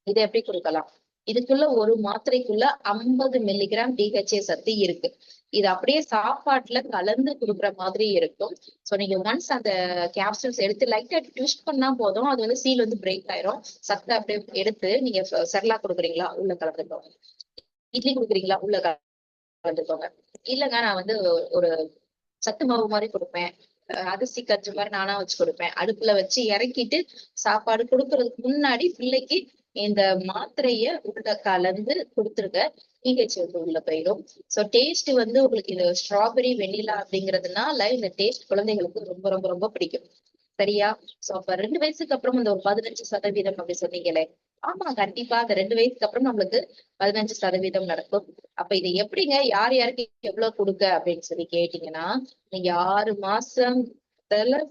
இதை எப்படி கொடுக்கலாம்? இதுக்குள்ள ஒரு மாத்திரைக்குள்ள 50 மில்லிகிராம் டிஹெச்ஏ சத்து இருக்கு. இது அப்படியே சாப்பாட்டுல கலந்து குடுக்குற மாதிரி இருக்கும். சோ நீங்க ஒன்ஸ் அந்த கேப்சூல்ஸ் எடுத்து லைட்டா ட்விஸ்ட் பண்ணா போதும், அது வந்து சீல் வந்து பிரேக் ஆயிரும். சத்தை அப்படியே எடுத்து நீங்க செர்லாக் கொடுக்குறீங்களா உள்ள கலந்துக்கோங்க. இட்லி குடுக்குறீங்களா உள்ள கலந்துக்கோங்க. இல்லங்க நான் வந்து ஒரு சத்து மாவு மாதிரி கொடுப்பேன், அரிசி கஞ்சி மாதிரி நானா வச்சு கொடுப்பேன். அடுப்புல வச்சு இறக்கிட்டு சாப்பாடு கொடுக்கறதுக்கு முன்னாடி பிள்ளைக்கு இந்த மாத்திரைய உள்ள கலந்து கொடுத்துருங்க. பிஹெச் வந்து உள்ள போயிடும். சோ டேஸ்ட் வந்து உங்களுக்கு இது ஸ்ட்ராபெரி வெண்ணிலா அப்படிங்கிறதுனால இந்த டேஸ்ட் குழந்தைகளுக்கு ரொம்ப ரொம்ப ரொம்ப பிடிக்கும். சரியா? சோ அப்ப 2 வயசுக்கு அப்புறம் இந்த ஒரு 15% அப்படி சொன்னீங்களே, ஆமா கண்டிப்பா அந்த 2 வயசுக்கு அப்புறம் நம்மளுக்கு 15% நடக்கும். அப்ப இது எப்படிங்க யார் யாருக்கு எவ்வளவு கொடுக்க அப்படின்னு சொல்லி கேட்டீங்கன்னா, நீங்க 6 மாசம்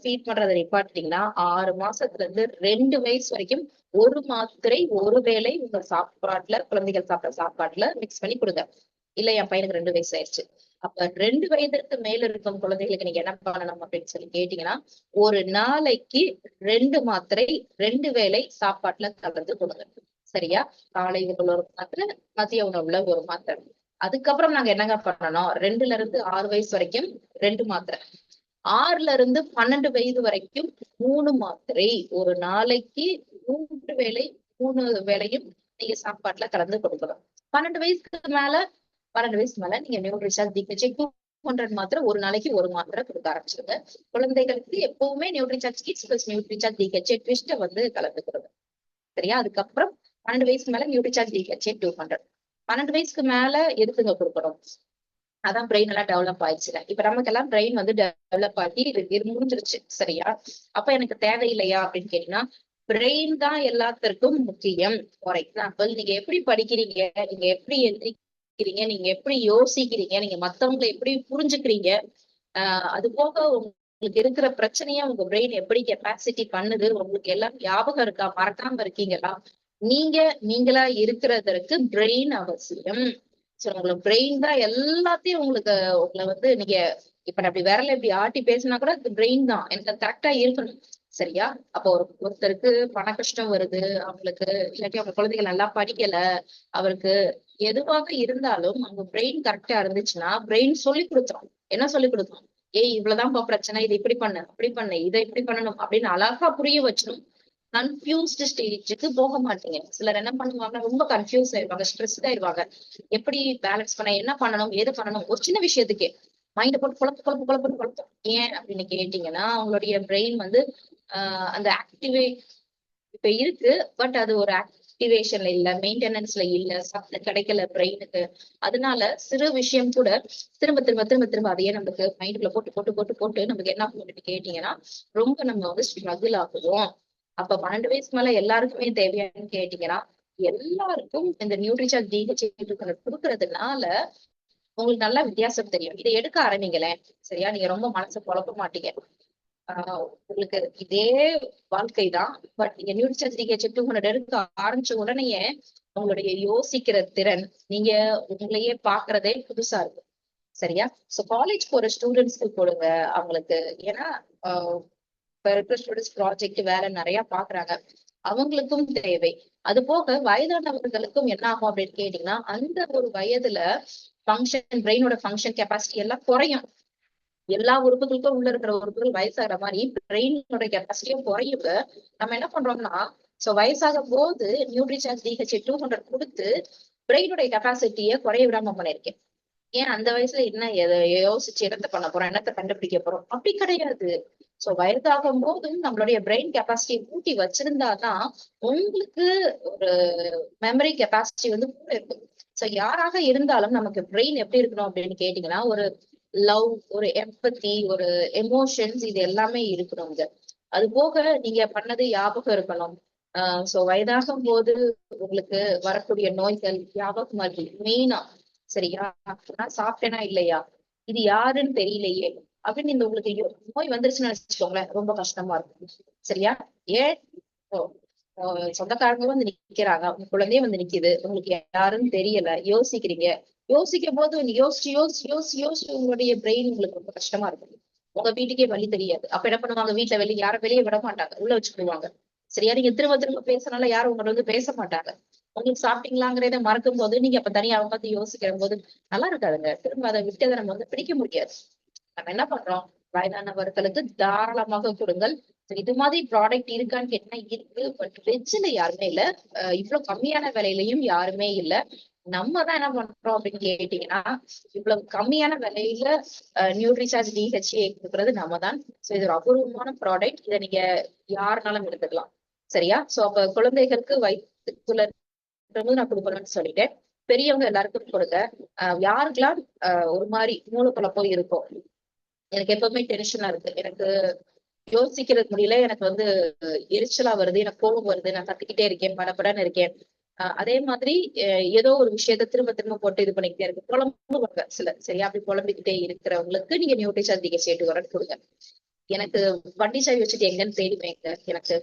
ஃபீட் பண்றதை நிப்பாட்டிட்டீங்கன்னா 6 மாசத்துல இருந்து 2 வயசு வரைக்கும் ஒரு மாத்திரை ஒரு வேளை உங்க சாப்பாட்டுல, குழந்தைகள் சாப்பிடுற சாப்பாட்டுல மிக்ஸ் பண்ணி கொடுங்க. இல்ல என் பையனுக்கு 2 வயசு ஆயிடுச்சு. அப்ப 2 வயதிற்கு மேல இருக்கும் குழந்தைகளுக்கு நீங்க என்ன பண்ணணும் அப்படின்னு சொல்லி கேட்டீங்கன்னா, ஒரு நாளைக்கு 2 மாத்திரை 2 வேளை சாப்பாட்டுல கலந்து கொடுங்க. சரியா? காலை உணவுல ஒரு மாத்திரை, மதிய உணவுல ஒரு மாத்திரை. அதுக்கப்புறம் நாங்க என்னங்க பண்ணணும்? 2ல இருந்து 6 வயசு வரைக்கும் 2 மாத்திரை. 6ல இருந்து 12 வயது வரைக்கும் 3 மாத்திரை. ஒரு நாளைக்கு 3 வேளை 3 வேளையும் நீங்க சாப்பாட்டுல கலந்து கொடுக்கணும். 12 வயசுக்கு மேல 12 வயசுக்கு மேல நீங்க நியூட்ரிஷார்ஜ் டிஹெச்ஏ 200 மாத்திரை ஒரு நாளைக்கு ஒரு மாத்திரை கொடுக்க ஆரம்பிச்சிருங்க. குழந்தைகளுக்கு எப்பவுமே Nutricharge kids plus Nutricharge DHA ட்விஸ்ட வந்து கலந்து கொடுங்க. சரியா? அதுக்கப்புறம் 12 வயசுக்கு மேல நியூட்ரிசார்ஜ் டிஹெச்ஏ 200. 12 வயசுக்கு மேல எதுக்குங்க கொடுக்கணும்? அதான் பிரெயின் எல்லாம் டெவலப் ஆயிடுச்சுல. இப்ப நமக்கு எல்லாம் பிரெயின் வந்து டெவலப் ஆகி இது முடிஞ்சிருச்சு. சரியா? அப்ப எனக்கு தேவையில்லையா அப்படின்னு கேட்டீங்கன்னா, பிரெயின் தான் எல்லாத்திற்கும் முக்கியம். ஃபார் எக்ஸாம்பிள், நீங்க எப்படி படிக்கிறீங்க, நீங்க எப்படி எந்திரிக்கிறீங்க, நீங்க எப்படி யோசிக்கிறீங்க, நீங்க மத்தவங்களை எப்படி புரிஞ்சுக்கிறீங்க, அது போக உங்களுக்கு இருக்கிற பிரச்சனைய உங்க பிரெயின் எப்படி கெப்பாசிட்டி பண்ணுது, உங்களுக்கு எல்லாம் ஞாபகம் இருக்கா, மறக்காம இருக்கீங்களா? நீங்க நீங்களா இருக்கிறதற்கு பிரெயின் அவசியம். சோ உங்களுக்கு பிரெயின் தான் எல்லாத்தையும் உங்களுக்கு உங்களை வந்து நீங்க இப்ப நான் அப்படி விரல இப்படி ஆட்டி பேசினா கூட அது பிரெயின் தான் எனக்கு கரெக்டா இருக்கணும். சரியா? அப்ப ஒருத்தருக்கு பண கஷ்டம் வருது, அவங்களுக்கு இல்லாட்டி அவங்க குழந்தைகள் நல்லா படிக்கல, அவருக்கு எதுவாக இருந்தாலும் அவங்க பிரெயின் கரெக்டா இருந்துச்சுன்னா பிரெயின் சொல்லி கொடுத்துரும். என்ன சொல்லி கொடுக்கும்? ஏய் இவ்வளவுதான்ப்பா பிரச்சனை, இது இப்படி பண்ணு, அப்படி பண்ணு, இதை இப்படி பண்ணணும் அப்படின்னு அழகா புரிய வச்சிடும். கன்ஃபியூஸ்டு ஸ்டேஜுக்கு போக மாட்டீங்க. சிலர் என்ன பண்ணுவாங்க, ரொம்ப கன்ஃபியூஸ் ஆயிருவாங்க, ஸ்ட்ரெஸ்ட் ஆயிருவாங்க. எப்படி பேலன்ஸ் பண்ண, என்ன பண்ணணும், எது பண்ணணும், ஒரு சின்ன விஷயத்துக்கே மைண்ட போட்டு குழப்பம். ஏன் அப்படின்னு கேட்டீங்கன்னா, அவங்களுடைய பிரெயின் வந்து அந்த இப்ப இருக்கு. பட் அது ஒரு ஆக்டிவேஷன்ல இல்ல, மெயின்டெனன்ஸ்ல இல்ல, சத்து கிடைக்கல பிரெயினுக்கு. அதனால சிறு விஷயம் கூட திரும்ப திரும்ப திரும்ப திரும்ப அதையே நமக்கு மைண்டுக்குள்ள போட்டு போட்டு போட்டு போட்டு நமக்கு என்ன பண்ணிட்டு கேட்டீங்கன்னா, ரொம்ப நம்ம வந்து ஸ்ட்ரகிள் ஆகுவோம். அப்ப 12 வயசுக்கு மேல எல்லாருக்குமே தேவையான்னு கேட்டீங்கன்னா, எல்லாருக்கும் இந்த நியூட்ரிஷன் டிஹெச்ஏ கொடுக்கறதுனால உங்களுக்கு நல்லா வித்தியாசம் தெரியும். இதை எடுக்க ஆரம்பிங்களேன். சரியா? நீங்க ரொம்ப மனசை குழப்ப மாட்டீங்க. உங்களுக்கு இதே வாழ்க்கைதான். பட் நீங்க நியூட்ரிஷன் டிஹெச்ஏ 200 எடுக்க ஆரம்பிச்ச உடனேயே உங்களுடைய யோசிக்கிற திறன், நீங்க உங்களையே பாக்குறதே புதுசா இருக்கும். சரியா? சோ காலேஜ் போற ஸ்டூடெண்ட்ஸ்க்கு கொடுங்க அவங்களுக்கு. ஏன்னா இப்ப இருக்கிற ஸ்டூடெண்ட்ஸ் ப்ராஜெக்ட் வேலை நிறைய பாக்குறாங்க. அவங்களுக்கும் தேவை. அது போக வயதானவர்களுக்கும் என்ன ஆகும் அப்படின்னு கேட்டீங்கன்னா, அந்த ஒரு வயதுல பிரெயினோட ஃபங்க்ஷன் கெப்பாசிட்டி எல்லாம் குறையும். எல்லா உறுப்புகளுக்கும் உள்ள இருக்கிற உறுப்புகள் வயசாகிற மாதிரி பிரெயினோட கெப்பாசிட்டியும் குறையும். நம்ம என்ன பண்றோம்னா, சோ வயசாகும் போது நியூட்ரிஷன் டிஹெச்ஏ 200 கொடுத்து பிரெயினோட கெப்பாசிட்டியை குறைய விடாம பண்ணிருக்கேன். ஏன் அந்த வயசுல என்ன யோசிச்சு என்னத்த பண்ண போறோம், என்னத்த கண்டுபிடிக்க போறோம், அப்படி கிடையாது. சோ வயதாகும் போதும் நம்மளுடைய பிரெயின் கெப்பாசிட்டியை கூட்டி வச்சிருந்தாதான் உங்களுக்கு ஒரு மெமரி கெப்பாசிட்டி வந்து கூட இருக்கும். சோ யாராக இருந்தாலும் நமக்கு பிரெயின் எப்படி இருக்கணும் அப்படின்னு கேட்டீங்கன்னா, ஒரு லவ், ஒரு எம்பத்தி, ஒரு எமோஷன்ஸ், இது எல்லாமே இருக்கணுங்க. அது போக நீங்க பண்ணது ஞாபகம் இருக்கணும். சோ வயதாகும் போது உங்களுக்கு வரக்கூடிய நோய்கள் ஞாபகம் மறதி மெயினா. சரியா? நான் சாப்பிட்டேனா இல்லையா, இது யாருன்னு தெரியலையே அப்படின்னு இந்த உங்களுக்கு நோய் வந்துருச்சுன்னு நினைச்சுக்கோங்களேன், ரொம்ப கஷ்டமா இருக்கும். சரியா? ஏன் சொந்தக்காரங்க வந்து நிக்கிறாங்க, உங்க குழந்தையே வந்து நிக்குது, உங்களுக்கு யாருன்னு தெரியல, யோசிக்கிறீங்க. யோசிக்கும் போது யோசிச்சு யோசிச்சு யோசிச்சு யோசிச்சு உங்களுடைய பிரெயின் உங்களுக்கு ரொம்ப கஷ்டமா இருக்கும். உங்க வீட்டுக்கே வழி தெரியாது. அப்ப என்ன பண்ணுவாங்க, வீட்டுல வெளியே யாரும் வெளியே விட மாட்டாங்க, உள்ள வச்சுக்கிடுவாங்க. சரியா? நீங்க திரும்ப திரும்ப பேசுறதுனால யாரும் உங்களை வந்து பேச மாட்டாங்க. உங்களுக்கு சாப்பிட்டீங்களாங்கிறத மறக்கும் போது நீங்க அப்ப தனியா உட்காந்து யோசிக்கிற போது நல்லா இருக்காதுங்க. திரும்ப அதை விட்டதை நம்ம வந்து பிடிக்க முடியாது. நம்ம என்ன பண்றோம், வயதானவர்களுக்கு தாராளமாக கொடுங்கள். இது மாதிரி ப்ராடக்ட் இருக்கான்னு கேட்டா இருக்கு. பட் வெஜ்ல யாருமே இல்ல. இவ்வளவு கம்மியான விலையிலயும் யாருமே இல்ல. நம்ம தான் என்ன பண்றோம் அப்படின்னு கேட்டீங்கன்னா, இவ்வளவு கம்மியான விலையில நியூட்ரிசார்ஜ் டிஹெச்ஏ கொடுக்கறது நம்ம தான். சோ இது ஒரு அபூர்வமான ப்ராடக்ட். இதை நீங்க யாருனாலும் எடுத்துக்கலாம். சரியா? சோ அப்ப குழந்தைகளுக்கு வயிற்றுல நான் கொடுக்கணும்னு சொல்லிட்டேன். பெரியவங்க எல்லாருக்கும் கொடுங்க. யாருக்கெல்லாம் ஒரு மாதிரி மூளைக்குழப்பம் இருக்கும், எனக்கு எப்பவுமே டென்ஷனா இருக்கு, எனக்கு யோசிக்கிறது முடியல, எனக்கு வந்து எரிச்சலா வருது, எனக்கு கோபம் வருது, நான் கத்திக்கிட்டே இருக்கேன், படபடன்னு இருக்கேன், அதே மாதிரி ஏதோ ஒரு விஷயத்த திரும்ப திரும்ப போட்டு இது பண்ணிக்கிட்டே இருக்கு, புலம்புவாங்க சிலர். சரியா? அப்படி புலம்பிக்கிட்டே இருக்கிறவங்களுக்கு நீங்க நியூட்ரிஷன் டிஹெச்ஏ கொடுங்க. எனக்கு வண்டி சாவி வச்சுட்டு எங்கன்னு தேடுவேங்க, எனக்கு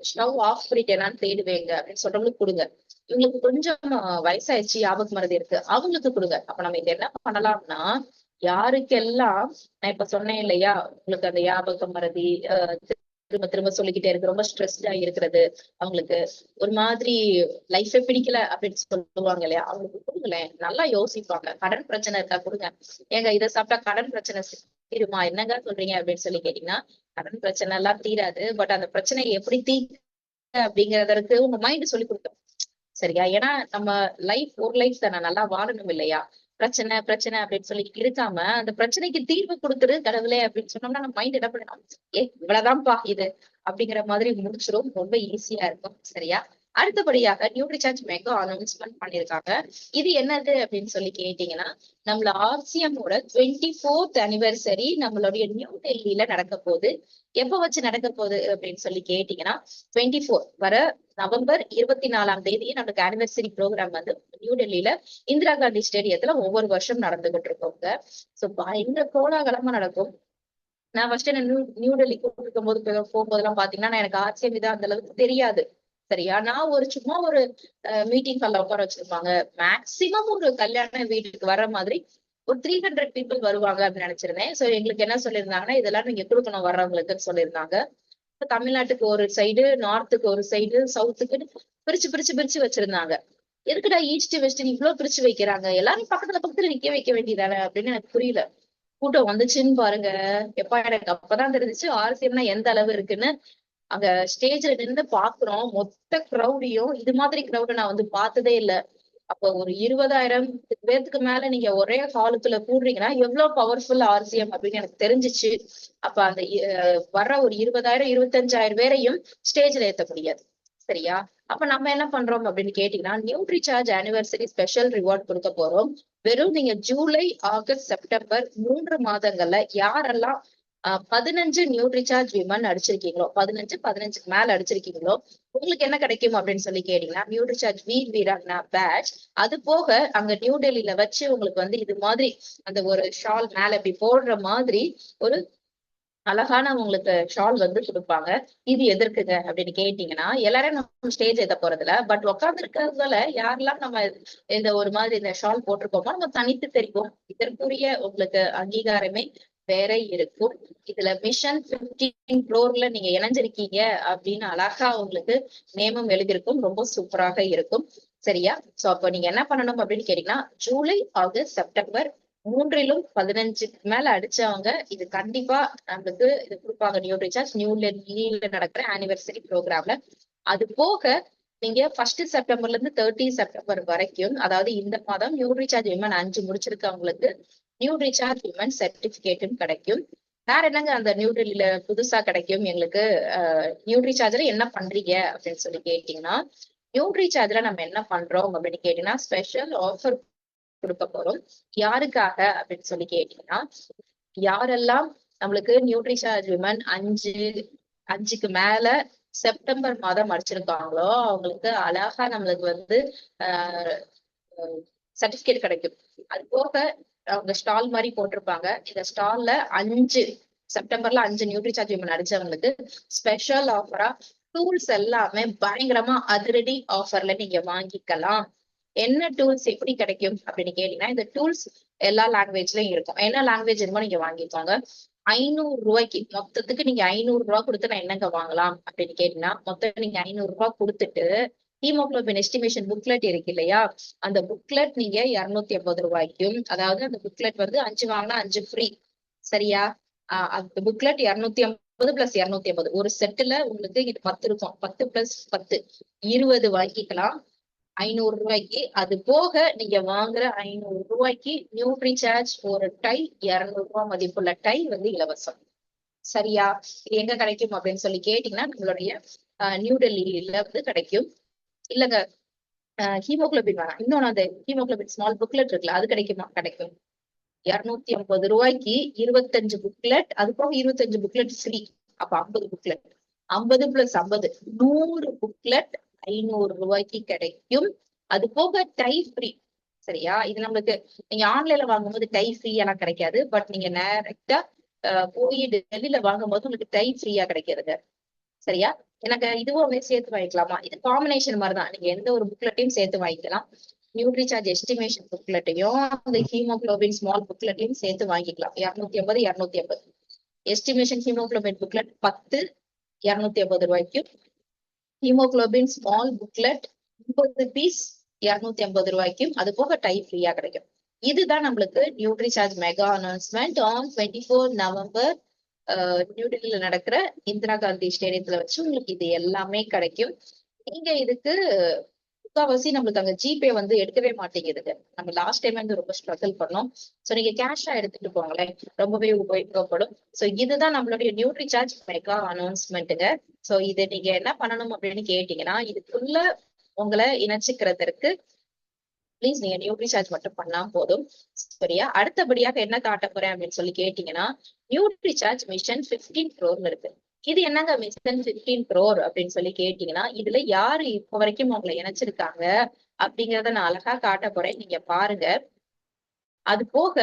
ஸ்டவ் ஆஃப் பண்ணிட்டேனான்னு தேடுவேங்க அப்படின்னு சொல்றவங்களுக்கு கொடுங்க. இவங்களுக்கு கொஞ்சம் வயசாயிடுச்சு, ஞாபக மறதி இருக்கு, அவங்களுக்கு கொடுங்க. அப்ப நம்ம இங்க என்ன பண்ணலாம்னா, யாருக்கெல்லாம் நான் இப்ப சொன்னேன் இல்லையா, உங்களுக்கு அந்த ஞாபக மறதி திரும்ப திரும்ப சொல்லிக்கிட்டே இருக்கு, ரொம்ப ஸ்ட்ரெஸ்டா இருக்கிறது, அவங்களுக்கு ஒரு மாதிரி லைஃபே பிடிக்கல அப்படின்னு சொல்லுவாங்க இல்லையா, அவங்களுக்கு கொடுங்களேன், நல்லா யோசிப்பாங்க. கடன் பிரச்சனை இருக்கா, கொடுங்க. ஏங்க இதை சாப்பிட்டா கடன் பிரச்சனை தீருமா, என்னங்க சொல்றீங்க அப்படின்னு சொல்லி கேட்டீங்கன்னா, கடன் பிரச்சனை எல்லாம் தீராது. பட் அந்த பிரச்சனையை எப்படி அப்படிங்கறதற்கு உங்க மைண்ட் சொல்லி கொடுக்கும். சரியா? ஏன்னா நம்ம ஒரு லைஃப் தானே, நல்லா வாழணும் இல்லையா? பிரச்சனை பிரச்சனை அப்படின்னு சொல்லி இருக்காம அந்த பிரச்சனைக்கு தீர்வு கொடுத்துரு கடவுளே அப்படின்னு சொன்னோம்னா நம்ம மைண்ட் என்ன பண்ணணும், இவ்வளவுதான்ப்பா இது அப்படிங்கிற மாதிரி முடிச்சிடும். ரொம்ப ஈஸியா இருக்கும். சரியா? அடுத்தபடியாக நியூட்ரிசார்ஜ் மெகா அனௌன்ஸ்மெண்ட் பண்ணிருக்காங்க. இது என்னது அப்படின்னு சொல்லி கேட்டீங்கன்னா, நம்மள RCM-ஓட 24th anniversary நம்மளுடைய நியூ டெல்லியில நடக்க போகுது. எப்ப வச்சு நடக்க போகுது அப்படின்னு சொல்லி கேட்டீங்கன்னா, 24 வர நவம்பர் 24ஆம் தேதி நம்மளுக்கு ஆனிவர்சரி ப்ரோக்ராம் வந்து நியூ டெல்லியில இந்திரா காந்தி ஸ்டேடியத்துல ஒவ்வொரு வருஷம் நடந்துகிட்டு இருக்கோங்க. சோ பயங்கர கோலாகலமா நடக்கும். நான் ஃபர்ஸ்ட் என்ன நியூ டெல்லி கூட்டிட்டு போகும்போதெல்லாம் பாத்தீங்கன்னா எனக்கு RCM தான் அந்த அளவுக்கு தெரியாது. சரியா? நான் சும்மா ஒரு மீட்டிங் ஹால்ல உட்கார வச்சிருப்பாங்க. மேக்சிமம் ஒரு கல்யாண வீட்டுக்கு வர்ற மாதிரி ஒரு 300 பீப்புள் வருவாங்க அப்படின்னு நினைச்சிருந்தேன். சோ எங்களுக்கு என்ன சொல்லியிருந்தாங்கன்னா, இதெல்லாம் நீங்க கொடுக்கணும் வர்றவங்களுக்குன்னு சொல்லியிருந்தாங்க. தமிழ்நாட்டுக்கு ஒரு சைடு, நார்த்துக்கு ஒரு சைடு, சவுத்துக்கு பிரிச்சு பிரிச்சு பிரிச்சு வச்சிருந்தாங்க. எதுக்குடா ஈஸ்ட் வெஸ்ட் இவ்வளவு பிரிச்சு வைக்கிறாங்க? எல்லாரும் பக்கத்துல பக்கத்துல நிக்க வைக்க வேண்டியதானே அப்படின்னு எனக்கு புரியல. கூட்டம் வந்துச்சுன்னு பாருங்க. எப்ப எனக்கு அப்பதான் தெரிஞ்சுச்சு RCMனா எந்த அளவு இருக்குன்னு. அங்க ஸ்டேஜ்ல நின்று பாக்குறோம். மொத்த கிரௌடையும் இது மாதிரி கிரௌட நான் வந்து பார்த்ததே இல்ல. அப்ப ஒரு 20,000 பேத்துக்கு மேல நீங்க ஒரே ஹாலுக்குள்ள கூடுறீங்கன்னா எவ்வளவு பவர்ஃபுல் RCM அப்படின்னு எனக்கு தெரிஞ்சிச்சு. அப்ப அந்த வர்ற ஒரு 20,000 25,000 பேரையும் ஸ்டேஜ்ல ஏத்த முடியாது. சரியா? அப்ப நம்ம என்ன பண்றோம் அப்படின்னு கேட்டீங்கன்னா, நியூட்ரிசார்ஜ் ஆனிவர்சரி ஸ்பெஷல் ரிவார்ட் கொடுக்க போறோம். வெறும் நீங்க ஜூலை, ஆகஸ்ட், செப்டம்பர் 3 மாதங்கள்ல யாரெல்லாம் 15 நியூட்ரிசார்ஜ் விமன் அடிச்சிருக்கீங்களோ, 15க்கு மேல அடிச்சிருக்கீங்களோ, உங்களுக்கு என்ன கிடைக்கும் அப்படின்னு சொல்லி கேட்டீங்கன்னா, நியூட்ரிசார்ஜ் வீராங்கனா பேட்ச். அது போக அங்க நியூ டெல்லியில வச்சு உங்களுக்கு வந்து இது மாதிரி அந்த ஒரு ஷால் மேல இப்படி போடுற மாதிரி ஒரு அழகான உங்களுக்கு ஷால் வந்து கொடுப்பாங்க. இது எதற்குங்க அப்படின்னு கேட்டீங்கன்னா, எல்லாரும் நம்ம ஸ்டேஜ் ஏத்த போறதில்ல. பட் உட்கார்ந்து இருக்கிறதுல யாரெல்லாம் நம்ம இந்த ஒரு மாதிரி இந்த ஷால் போட்டிருக்கோமோ நம்ம தனித்து தெரிவோம். இதற்குரிய உங்களுக்கு அங்கீகாரமே வேற இருக்கும். இதுல மிஷன் 15 ஃப்ளோர்ல நீங்க இணைஞ்சிருக்கீங்க அப்படின்னு அழகா உங்களுக்கு நேமும் எழுதியிருக்கும். ரொம்ப சூப்பராக இருக்கும். சரியா? சோ அப்ப நீங்க என்ன பண்ணணும் அப்படின்னு கேட்டீங்கன்னா, ஜூலை, ஆகஸ்ட், செப்டம்பர் 3லும் 15க்கு மேல அடிச்சவங்க இது கண்டிப்பா நம்மளுக்கு இது கொடுப்பாங்க. நியூட்ரிசார்ஜ் நியூ டெல்லியில நடக்கிற ஆனிவர்சரி ப்ரோக்ராம்ல. அது போக நீங்க 1 செப்டம்பர்ல இருந்து 30 செப்டம்பர் வரைக்கும், அதாவது இந்த மாதம் நியூட்ரிசார்ஜ் விமன் 5 முடிச்சிருக்கவங்களுக்கு நியூட்ரிசார்ஜ் விமன் சர்டிபிகேட்டும் கிடைக்கும். வேற என்னங்க அந்த நியூ டெல்லியில புதுசா கிடைக்கும் எங்களுக்கு? நியூட்ரிசார்ஜ்ல என்ன பண்றீங்க அப்படின்னு சொல்லி கேட்டீங்கன்னா, நியூட்ரிசார்ஜ்ல நம்ம என்ன பண்றோம் அப்படின்னு கேட்டீங்கன்னா, ஸ்பெஷல் ஆஃபர் கொடுக்க போறோம். யாருக்காக அப்படின்னு சொல்லி கேட்டீங்கன்னா, யாரெல்லாம் நம்மளுக்கு நியூட்ரிசார்ஜ் விமன் 5க்கு மேல செப்டம்பர் மாதம் அடிச்சிருக்காங்களோ அவங்களுக்கு அழகா நம்மளுக்கு வந்து சர்டிபிகேட் கிடைக்கும். அது போக அவங்க ஸ்டால் மாதிரி போட்டிருப்பாங்க. இந்த ஸ்டால்ல 5 செப்டம்பர்ல 5 நியூட்ரிசார்ஜ் விமன் அடிச்சவங்களுக்கு ஸ்பெஷல் ஆஃபரா டூல்ஸ் எல்லாமே பயங்கரமா அதிரடி ஆஃபர்ல நீங்க வாங்கிக்கலாம். என்ன டூல்ஸ் எப்படி கிடைக்கும் அப்படின்னு கேட்டீங்கன்னா, இந்த டூல்ஸ் எல்லா லாங்குவேஜ்லயும் இருக்கும். என்ன லாங்குவேஜ் இருக்குமோ நீங்க வாங்கிக்கோங்க. 500 ரூபாய்க்கு மொத்தத்துக்கு நீங்க 500 ரூபாய் கொடுத்து நான் என்னங்க வாங்கலாம் அப்படின்னு கேட்டீங்கன்னா, மொத்தம் நீங்க 500 ரூபாய் கொடுத்துட்டு ஹீமோகுளோபின் எஸ்டிமேஷன் புக்லெட் இருக்கு இல்லையா, அந்த புக்லெட் நீங்க 250 ரூபாய்க்கும், அதாவது அந்த புக்லெட் வந்து 5 வாங்கினா 5 ஃப்ரீ. சரியா? அந்த புக்லெட் 250 பிளஸ் 250 ஒரு செட்டுல உங்களுக்கு இது 10 இருக்கும். 10 பிளஸ் 10 20 வாங்கிக்கலாம் 500 ரூபாய்க்கு. அது போக நீங்க வாங்குற 500 ரூபாய்க்கு நியூட்ரிசார்ஜ் ஒரு டை 200 ரூபாய் மதிப்புள்ள டை வந்து இலவசம். சரியா? இது எங்க கிடைக்கும் அப்படின்னு சொல்லி கேட்டீங்கன்னா, நம்மளுடைய நியூ டெல்லியில வந்து கிடைக்கும். இல்லங்க ஹீமோகுளோபின் வேணாம், இன்னொன்னு அந்த ஹீமோகுளோபின் ஸ்மால் புக்லெட் இருக்குல்ல, அது கிடைக்குமா? கிடைக்கும். 250 ரூபாய்க்கு 25 புக்லெட், அது போக 25 புக்லெட் ஃப்ரீ. அப்ப 50 புக்லெட், 50 பிளஸ் 50 100 புக்லெட் 500 ரூபாய்க்கு கிடைக்கும். அது போக டை ஃப்ரீ. சரியா? இது நம்மளுக்கு நீங்க ஆன்லைன்ல வாங்கும்போது டை ஃப்ரீ எல்லாம் கிடைக்காது. பட் நீங்க டைரக்டா போய் டெல்லியில வாங்கும்போது உங்களுக்கு டை ஃப்ரீயா கிடைக்கிறதுங்க. சரியா? எனக்கு இதுவுமே சேர்த்து வாங்கிக்கலாமா? இது காம்பினேஷன் மாதிரிதான். நீங்க எந்த ஒரு புக்லெட்டையும் சேர்த்து வாங்கிக்கலாம். நியூட்ரிசார்ஜ் எஸ்டிமேஷன் புக்லெட்டையும் அந்த ஹீமோகுளோபின் ஸ்மால் புக்லெட்டையும் சேர்த்து வாங்கிக்கலாம். 250 250. எஸ்டிமேஷன் ஹீமோகுளோபின் புக்லெட் 10 250 ரூபாய்க்கும், ஹீமோகுளோபின் ஸ்மால் புக்லெட் 50 பீஸ் 250 ரூபாய்க்கும், அது போக டை ஃப்ரீயா கிடைக்கும். இதுதான் நம்மளுக்கு Nutricharge mega announcement on 24 November new டெல்லியில நடக்கிற இந்திரா காந்தி ஸ்டேடியத்துல வச்சு உங்களுக்கு இது எல்லாமே கிடைக்கும். நீங்க இதுக்கு முக்காவாசி நம்மளுக்கு அங்க ஜிபே வந்து எடுக்கவே மாட்டேங்குதுங்க. நம்ம லாஸ்ட் டைம் வந்து ரொம்ப ஸ்ட்ரகிள் பண்ணோம். சோ நீங்க கேஷா எடுத்துட்டு போங்களேன், ரொம்பவே உபயோகப்படும். சோ இதுதான் நம்மளுடைய நியூட்ரி சார்ஜ் மெகா அனௌன்ஸ்மெண்ட்டுங்க. சோ இது நீங்க என்ன பண்ணணும் அப்படின்னு கேட்டீங்கன்னா, இதுக்குள்ள உங்களை இணைச்சுக்கிறதுக்கு ப்ளீஸ் நீங்க நியூட்ரி சார்ஜ் மட்டும் பண்ணா போதும். சரியா? அடுத்தபடியாக என்ன காட்ட போறேன் அப்படின்னு சொல்லி கேட்டீங்கன்னா, நியூட்ரி சார்ஜ் மிஷன் 15 crore இருக்கு. இது என்னங்க மிஷன் 15 crore அப்படின்னு சொல்லி கேட்டீங்கன்னா, இதுல யாரு இப்ப வரைக்கும் உங்களை இணைச்சிருக்காங்க அப்படிங்கறத நான் அழகா காட்ட போறேன். நீங்க பாருங்க. அது போக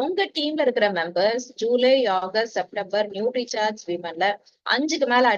உங்க டீம்ல இருக்கிற members July, August, September Nutricharge விமன்ல 5க்கு மேல